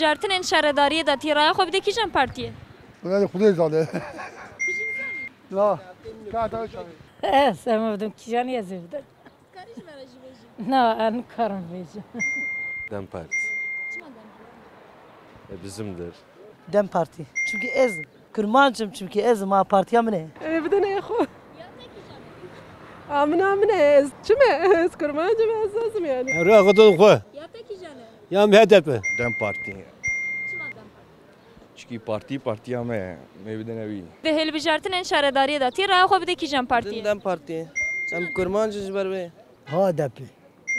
hilbijartin şaredariye da tiraya xo bide kîjan partiye? Yani Xudê zane. La. Kata şavi. Sen evdim kîjan yazıvdım. Karış merajı beji. Na en karım bejim. Dem Parti. Çima dem? Bizimdir. Dem Parti. Çünkü ez kurmancım çünkü ez ma partiya mı ne? Bir de ne xo? Ya te kîjan? Amına ez. Çime ez kurmancı ben yani. Rıya kadın koy. Ya te kîjan? Ya HDP. Dem Parti. Çima dem? Çünkü partiya me mevden evi. Ve hilbijartin şaredariye da tiraya xo bide kîjan partiye? Dem Parti. Em kurmancı jiber HDP.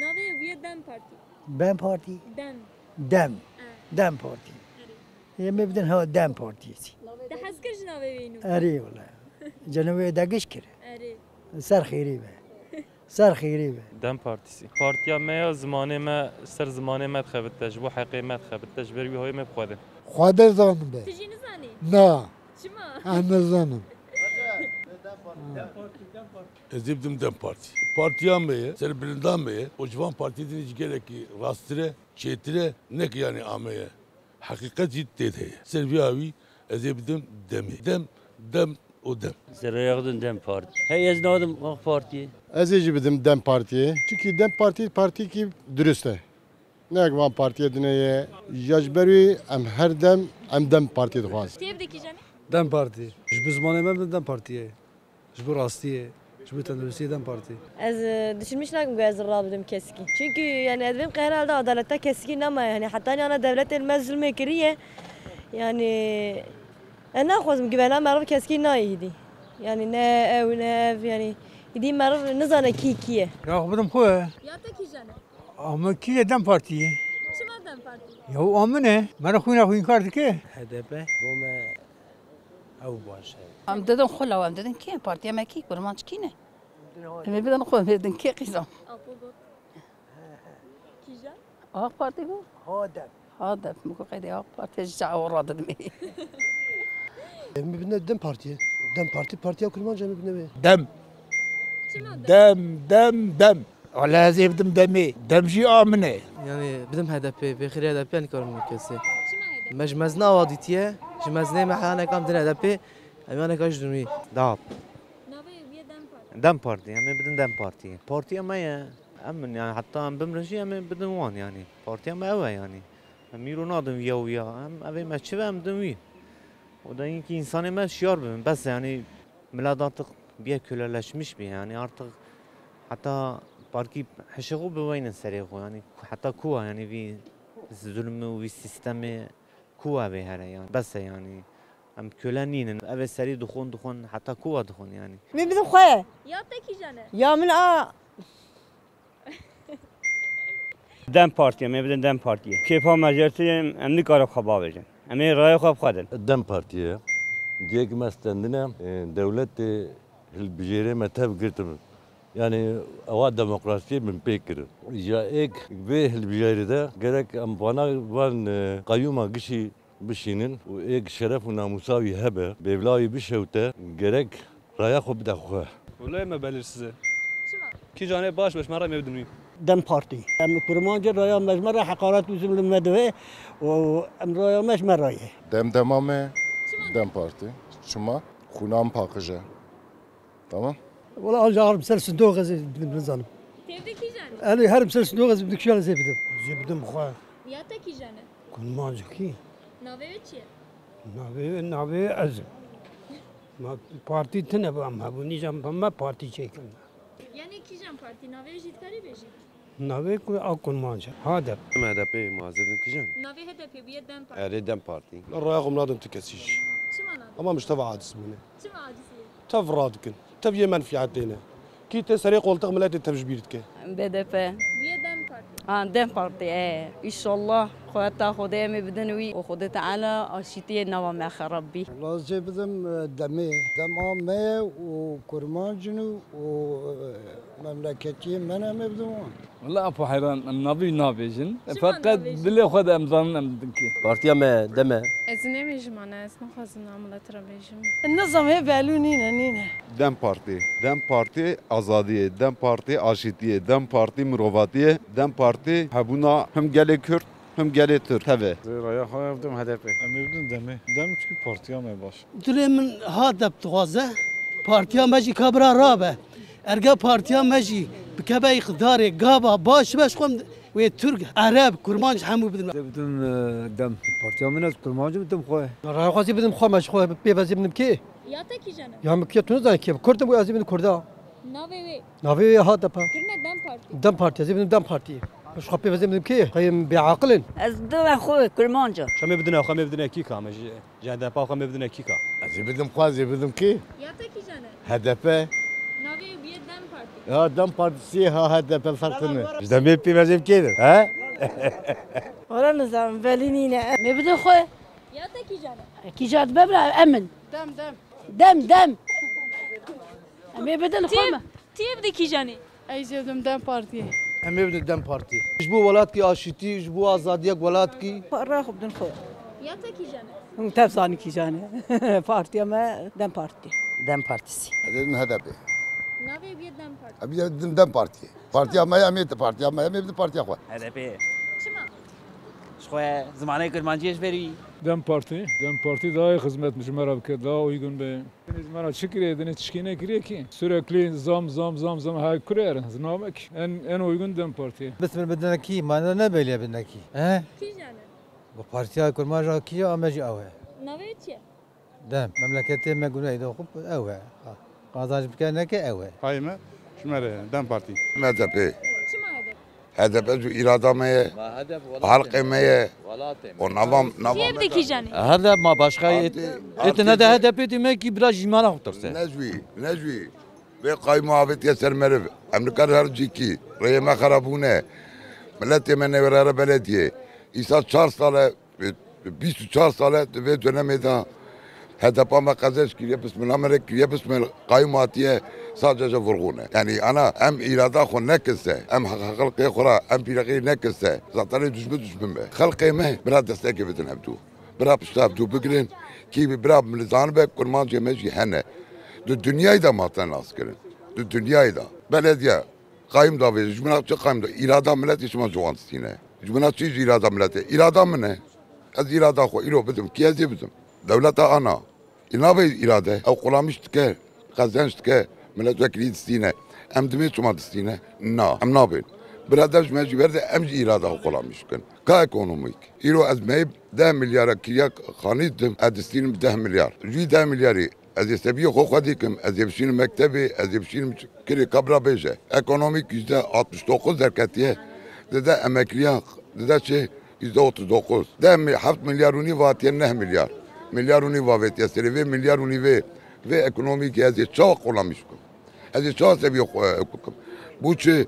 Navê wê dem partî. Ben Parti. Dem. Dem. Dem Parti. Yemin bidin ha Dem Partisi. Te hez kir ji navê wê nû? Eri valla. Cenab-ı dagiş kir. Erê. Ser xeyri be. Ser xeyri be. Dem Partisi. Partiya me ya zamanê me ser zamanê me dixebite ji bo heqê me dixebite ji ber wî hoyê me bixwedin. Xwedê zanim be. Tu jî nizanî? Na. Çima? Em nizanim. Ez ê bidim Dem Parti. Partiya me ye, serbilinden me ye. O civan partiyên hiç gerekî rastire, çêtire, nek yani ame ye. Hakikat jî tê heye. Serviya wî ez ê bidim Demê. Dem o dem. Zerreyakdın Dem Parti. Hey ez nadım AK Parti'ye. Ez ê jî bidim Dem Partiye. Çünkü Dem Parti ki dürüst e. Ne van partiye dineye. Ya ji ber wî em her dem Dem Partiye dixwaz. Tê bide kîjanê? Dem Parti. Ji bi zamanê me bi Dem Partiye. Ji bo rastiye. Ji bo tenduristiye Dem Parti. Ez düşünmüşler ki ez rabıdım keski. Çünkü yani edbim herhalde adalette keskin ama yani hatta yani devlet elmez zulme kiriye. Yani en naxwazim ki bela merv keskin nayidi. Yani ne ev ne ev yani idi merv nizane kiye. Ya bidim xwe. Ya te kîjanê? Ama ki Dem Partiye. Çima dem partî? Ya amine. Bana xwîna kar dike. HDP. Bu me ew baş e. Em dedim xula em dedim ki partiya me kî kurmanç kî ne? Em bedin xwe em dedin ki qîzam. Apo got. Kîjan? AK Parti bu. Hodem. Hada bu qeyde AK Parti jawra dedim. Em bidim Dem Partiye. Dem partiya kurmanca em bidim. Dem. Çima dem? Dem. Ala ez ê bidim Demê. Dem jî amine. Yani bidim HDP, bexiri HDP yani karım kesi. Çima hede? Mej mezna avaditiye, ji mezne me hane kam din HDP, em yani kaç dunwi. Dap. Navê wê dem partî? Dem Parti. Em ê bidin Dem Partiye. Partiya me ye. Em yani hatta em bimrin jî em ê bidin wan yani. Partiya me ew e yani. Em mîro nadin ya û ya. Em evê me çi ve em din wî. O da ki insanê me şiyar bibin. Bes yani millet artık bir köleleşmiş bir yani artık hatta parki heşeğu bivaynen serê xwe yani hatta kuwa yani bir zulmü ve sistemi kuwa ve here yani bes yani em köle nînin ev serî dixwin hatta kuwa dixwin yani. Mi bidim xwe. Ya te kîjanê? Ya min a Dem Partiye. Me bidin Dem Partiye. Kefa meclisi em nikare xeba bejin. Em ê raya xwe bixwedin. Dem Partiye. Diyek mestendine devlet hilbijêrê me tev girtin. Yani ava demokrasiye min pê kirin. Ya ek vê hilbijêrê de gerek em vana van qayyûma gişî bişînin û ek şeref û namusa wî hebe bêvla wî bişewte gerek raya xwe bide xwe. Wala me belirsize. Çima? Kîjanê baş beş me re mevdin wî. Dem Parti. Em kurmanca raya mecmere hakaret üzüm limedve. O em raya mecmere. Dem me Dem Parti. Çima xunam pakıja. Tamam. Valla anca harım ser sındok ez bidim nizanim. Tê bide kîjanê? Ali harım ser sındok ez bidim kişan ez bidim. Ez bidim xwe. Ya te kîjanê? Kurmanca ki. Navê wê çi ye? Navê ez. Ma parti tine bu ama bu nizam ama parti çekin. Yani kîjan partî? Navê wê jî dikarî bêjî? Navê ku a kurmanca. Hadi. Em HDP mazebin kijan. Navê HDP wê dem partî? Erê Dem Parti. Raya nadin tu kesî jî. Çima nadî? Ama mişteva adis mine. Çima acisiye? Tev radikin. Tev yê menfiat têne. Kî te serê qolteq miletê tev ji bîr dike. BDP. Wê dem partî? Ha Dem Parti İnşallah xweta Xwedê me bidin wî û Xwedê Teala aşîtiye nava me xerabî. Lazım bidim Demê. Dem me u kurmancını u memleketiye men em bidim. Valla apo hayran em navî nabêjin. Fakat dilê xwe de em zanin em didin ki. Partiya me deme. Ez nemêjim ana ez naxwazim amla tra bêjim. Nizam he belû nîne. Dem Parti. Dem Parti azadiye. Dem Parti aşitiye. Dem Parti mirovatiye. Dem Parti hebuna hem gelê Kürt هم گری ترک هبه رای خواهی بدم HDP امیدم دمی çünkü partiya mı baş دل من هادب تغازه پارتیا مجی کبرا رابه ارگا پارتیا مجی بکبه اقدار گابا باش خم و ترک عرب کرمانج همو بدم بدم دم پارتیا من از کرمانج بدم خواه راه خواهی بدم خواه مش خواه بیوزی بدم کی یا تا کی جانه یا مکیه تو نزن کی کردم و ازی بدم کردا ناوی وی ناوی هادب کرنه دم پارتی دم پارتی ازی بدم دم پارتی مش خواه بیوزی بدم کی خیم بعاقلن از دو خو کرمانجا شمی بدونه خو بدونه کی کامش جنده پا خو بدونه کی کا ازی بدم خواه ازی بدم کی یا تا کی جانه HDP ناوی بیه دم پارتی ya dem partisi ha HDP farkını دمی پیوزیم کی ها ولا نظام فالينينا ما بدو خويا یا تا کی جانه كي جات ببلا امن دم ما بدل خويا تیب دی کی جانه ای زیادم دم پارتیه امی بدن دم پارتی جبو ولات کی آشتی جبو آزادی ولات کی راخ بدن خويا یا تا کی جانه تفزاني كي جاني بارتي ما دم بارتي دم پارتیسی ازی HDP ناوی بیه دم پارتی ابي dem partiye partiya maya mi partiya maya mi partiya خو HDP چما شخو زمانه کرمانجیش بری Dem parti daha iyi hizmet mecmara bke daha uygun be. Mecmara şükür edene çişkine giriyor ki sürekli zam hay kuruyor. Zinamek en uygun Dem Parti. بس من بدنا کی مانا نبیلی بدنا کی ها کی جانه و پارتیا کرمانج کی آمجی اوه ناوی چیه دم مملکتی مگونه ایدو خوب اوه قازانج بکنه که اوه Hayme şumere Dem Parti. HDP چما هدف HDP جو اراده مه حلقه مه و نظام تیب دی کی جانه هذا ما başka etine de HDP demek ki biraz jimana kurtarsa نجوی به قای معاوض يسر مرف امریکا هر جيكي ري ما خرابونه ملت من وراره بلديه ایسا 4 ساله 24 ساله ve dönemde HDP ما قزش kiriye bismillah kiriye bismillah قايماتيه sadece vurgune yani ana em irada xo nekse em halqi xora em piraqi nekse zaten düşme be halqi me bira destek bedin abdu bira piştabdu bugün ki bira milzan be kurman cemeci hene dünyayı da matan askerin dünyayı da belediye kayım da verir cumhuriyetçi kayım da irada millet işime juantine cumhuriyetçi irada millete irada mı ne az irada xo ilo bedim ki az bedim devlet ana inave irade ev kulamıştık ke kazançtık ke milletvekili distine em demet çuma distine na em nabin birader mecbur de em irada kulamışkın ka ekonomik ilo az meyb 10 milyara kiyak khanidim adistinim 10 milyar ji 10 milyari az istebiyo xo khadikim az yebşin mektebi az yebşin kiri kabra beje ekonomik %69 derketiye de emekliyan de şey %39 de 7 milyaruni vatiyen 9 milyar milyaruni vavet yaseri ve milyaruni ve ekonomik az çok kulamışkın az çok sebiyo bu şey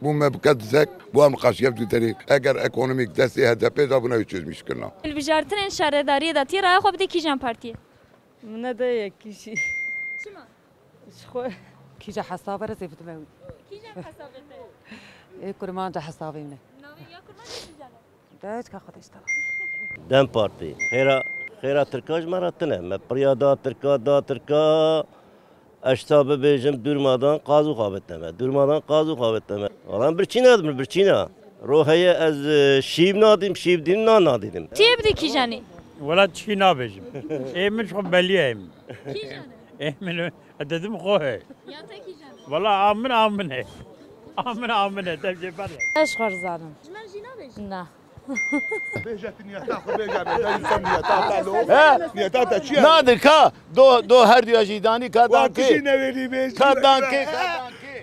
bu mebkedzek bu am qaşiyef duteri eğer ekonomik desteği HDP da buna çözmüş kırna. البجارتن شهرداری دا تی راه خو بدی کی جان پارتی من ده يكي شيء چما شخو کی جا حسابه رسی فتمه کی جان حسابته کرمانجا حسابه منه ناوی یا کرمان کی جانه دایت که خودش تا دم پارتی خیرا ترکاج مراتنه me priyada Türka eştabı bejim durmadan qazu qabetleme durmadan qazu qabetleme alan bir çinadım bir çina rohaya az şib nadim şib din nadim تیب دی کی جانه ولا تشكي نابجم ايه من شو بليهم کی جانه ايه من اددم خوه یا تا کی جانه والله آمنه تبجي برا ايش خرزانم جمن جینا بیش نه nadir ka do her diyor jidani kadan ki kadan ki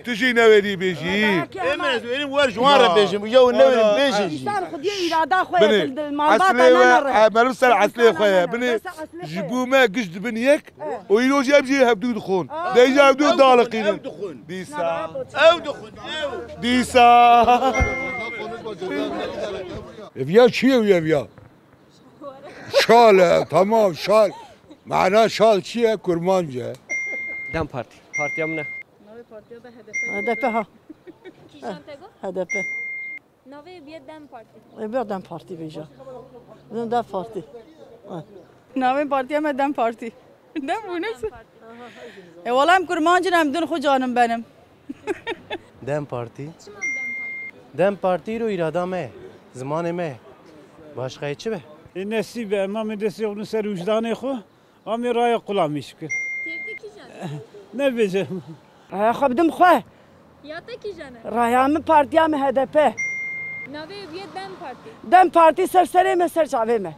تجي نويدي بيجي emez benim var şu an bejim yo ne verim bejim انسان خدي اراده خويا المنطقه عسلي انا عملوا سر عسلي خويا بني جيبوا ما قشد بنيك ويلو جاب جي هبدو دخون ده يجابدو دالقين ديسا ev dokun ديسا فيا شي ويا فيا شال تمام شال معناه شال شي كرمانجه دم پارتی پارتیم نه هدف ها کی جان تگو هدف ناوی بیه دم پارتی بدم پارتی بیجا بدم پارتی نام پارتی هم دم پارتی دم بونس والله هم کرمانجا هم دون خو جانم benim دم پارتی چما دم پارتی دم پارتی رو اراده مه زمان مه Başka içi be. Nesibe ama medrese onu ser vicdanı xo. Ama raya kulamış ki. Tevdi ki jane. Ne becem. خبدم خواه Yata ki jane. رایام پارتیا में HDP Nave üye dem parti. دم پارتی سر में سر چاوه में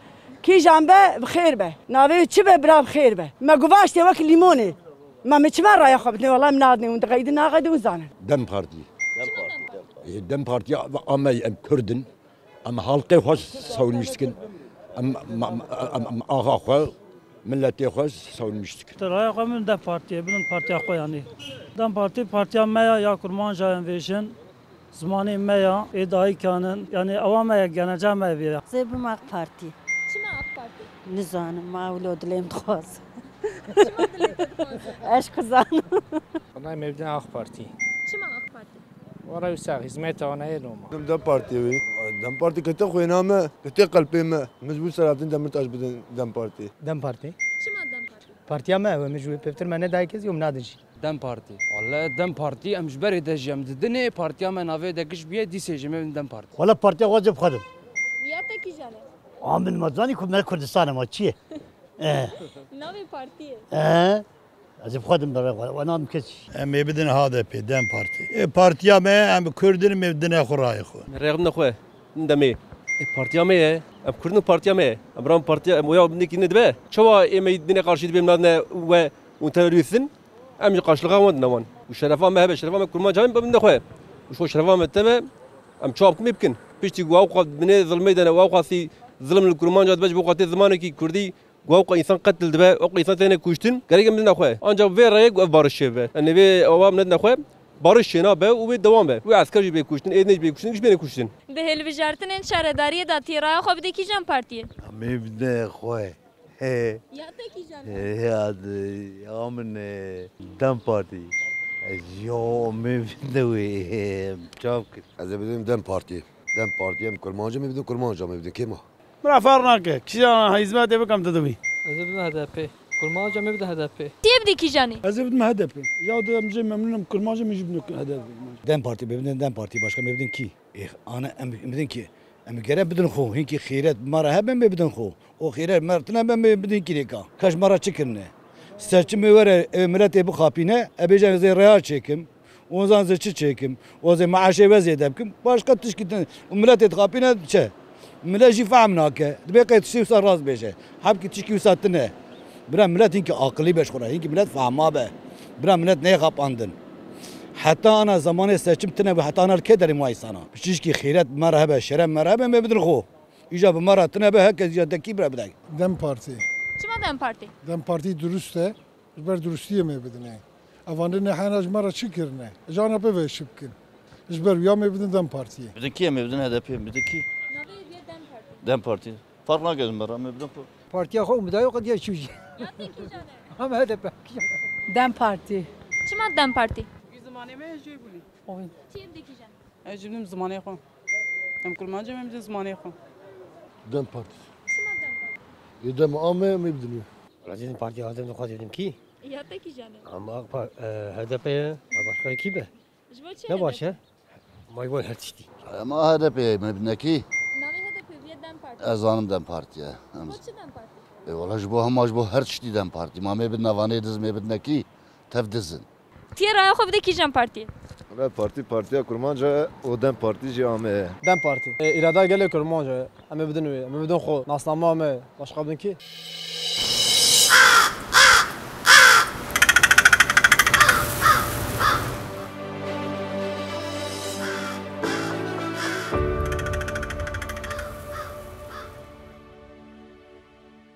کی جنبه بخیر به ناوی چی به برام خیر به ما گواش تی وک لیمونه ما مچما رایا خبدنی والله منادنی und قید ناقد وزانه Dem Parti. Dem Parti ama em Kürdün. Ama halkı hoş savunmuştuk. Am ağa hoş milleti hoş savunmuştuk. Raya kamun dem partiye, bunun partiye koy yani. Dem partiye meya ya kurman jayen veşin. Zamanı meya iddiayı kanın yani avamaya geleceğim meya. زبم AK Parti. Çima AK Parti. نزانم ما اولاد لیم خواست عشق زن والله مبدأ AK Parti. Çima AK Parti. ورا يساق حزمته وانا يلوم. دم بارتي وي دم بارتي كنت خوينا ما كنت قلبي ما مجبور سرابتين دم تاج بدن دم بارتي دم Parti. Çima dem parti. Partiya ما هو مجبور بفتر ما ندايكز يوم نادجي دم بارتي والله دم بارتي امش بري دجم ددني بارتيا ما نافي دكش بيه دي سي جيم دم بارتي والله بارتي واجب خدم Yata ki jane. عامل مزاني كل ملك كردستان ما تشيه Nave partiye. واجب خدم وانا مكش ام بدنا هذا بي دم بارتي بارتيا ما ام كردن بدنا خراي خو رغم نخوه ندمي بارتيا ما ام كردن بارتيا ما ابرام بارتيا ويا بنك ندبه شو ام يدنا قارشي بين مدنا وتريثن ام يقاشلغا ودنا وان وشرفا ما هبه شرفا ما كل ما جاي بدنا خوه وشو شرفا ما تمام ام شابكم يمكن بيشتي واوقات من ظلميدنا واوقات في ظلم الكرمان جات باش بوقت زمانك كردي واوقات انسان قتل دبا اوقات انسان ثاني كوشتن قال بدنا خوه انجا في رايق وبارش به ان في اوام ندنا خوه بارش شنا به و دوام به و عسكر جي بكوشتن ايدنج بكوشتن مش بين كوشتن De helvijartin en şaredariye da tiraya xo bide ki jan partiye. Mebne khoy. Yata ki jane. Ya amen Dem Parti. Yo mebne we çok. Az benim Dem Parti. Dem Parti em kurmancı mı bedin kurmancı mı bedin kema? مرا فرناك كشان حزمات بكم تدوي Azebna HDP. Kurman cami bir HDP. Tevdi ki jane. ازبد ما هدف يا ده مجي ممنون كرماncı mı jibnu هدف دم بارتي ببدن دم بارتي başka mebdin ki انا ام مبدن ki ام gere بدن خو هنكي خيرات mara هم مبدن خو o خيرات مرتنا ben mebdin ki ka kaç mara çıkırne seçimi vere millet bu kapine ebece ze real çekim o zaman zırçı çekim o zaman maaşı vaziyet yapım başka tişkitin millet kapine çe millet jifamnake dbeke tişi raz beje habki tişki usatne برا ملت هنك عقلي بشخورا هنك ملت فهما به برا ملت نيخاب عندن حتى انا زمان استشمتنا حتى انا الكدر ما يصنع بشيشكي خيرات مرحبا شرم مرحبا ما بدن خو اجاب مراتنا به هكذا جدكي برا بدك Dem Parti. Çima dem parti. Dem Parti dürüstte. Ber dürüstiye mi bedine? Avandı ne hanaj mara çıkırne. Jana be ve şıpkın. İşber ya mı bedin Dem Partiye. بدك ما بدنا HDP بدك Nave üye dem parti. دم بارتي فرق ناقص مرة ما بدنا بارتيا خو مدايو قد يشوجي Yata ki jane. هم هذا دم پارتی Çima dem parti. زمانه ما يجي يقولي Tevdi ki jane. اجيب زمانه خو ام كل ما جا من زمانه خو Dem Parti. Çima dem parti. Yedem ame mi bedin? العزيز بارتيا هذا نخاذ بدم كي Yata ki jane. اما HDP başka ekibe Jbo çe. ne baş ha ما يقول هاتشتي ما HDP ما بدنا كي Nave HDP üye dem parti. ازانم دم بارتي Koçu dem parti. والله جبو هم جبو هر شتي دم بارتي ما بدنا فاني دز ما بدنا كي تفدزن Tiraya xo bide ki jan partiye. لا بارتي بارتيا كرمانجا و دم بارتي جي ام دم بارتي إرادة قال لك كرمانجة أما بدن خو ناس ما başka بدن كي